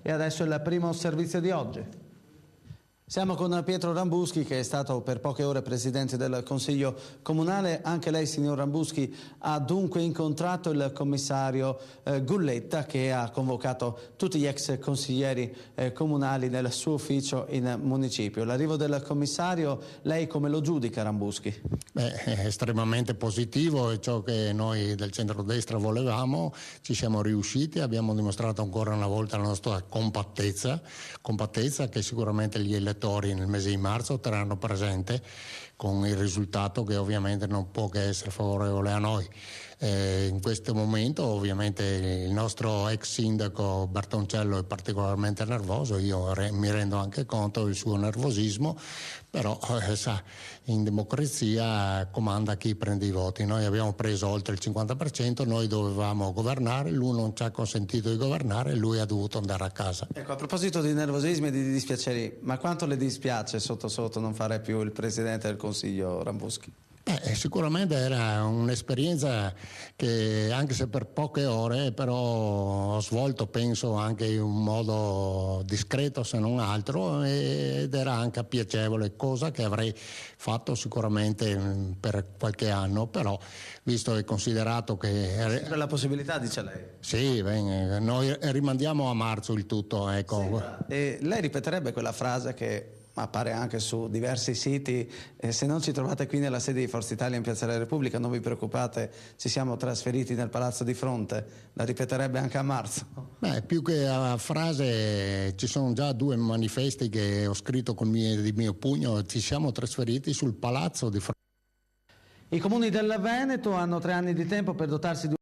E adesso il primo servizio di oggi. Siamo con Pietro Rambuschi, che è stato per poche ore Presidente del Consiglio Comunale. Anche lei, signor Rambuschi, ha dunque incontrato il commissario Gulletta, che ha convocato tutti gli ex consiglieri comunali nel suo ufficio in municipio. L'arrivo del commissario, lei come lo giudica, Rambuschi? È estremamente positivo, è ciò che noi del centrodestra volevamo, ci siamo riusciti, abbiamo dimostrato ancora una volta la nostra compattezza che sicuramente gli elettori nel mese di marzo terranno presente, con il risultato che ovviamente non può che essere favorevole a noi. In questo momento ovviamente il nostro ex sindaco Bertoncello è particolarmente nervoso, io mi rendo anche conto del suo nervosismo, però sa, in democrazia comanda chi prende i voti. Noi abbiamo preso oltre il 50%, noi dovevamo governare, lui non ci ha consentito di governare, lui ha dovuto andare a casa. Ecco, a proposito di nervosismi e di dispiaceri, ma quanto le dispiace sotto sotto non fare più il Presidente del Consiglio, Rambuschi? Sicuramente era un'esperienza che, anche se per poche ore, però ho svolto, penso, anche in un modo discreto se non altro, ed era anche piacevole, cosa che avrei fatto sicuramente per qualche anno, però visto e considerato che... Sempre la possibilità, dice lei? Sì, noi rimandiamo a marzo il tutto, ecco. Sì, e lei ripeterebbe quella frase che appare anche su diversi siti: se non ci trovate qui nella sede di Forza Italia in Piazza della Repubblica non vi preoccupate, ci siamo trasferiti nel Palazzo di Fronte? La ripeterebbe anche a marzo? Più che a frase, ci sono già 2 manifesti che ho scritto di mio pugno, ci siamo trasferiti sul Palazzo di Fronte. I comuni del Veneto hanno 3 anni di tempo per dotarsi di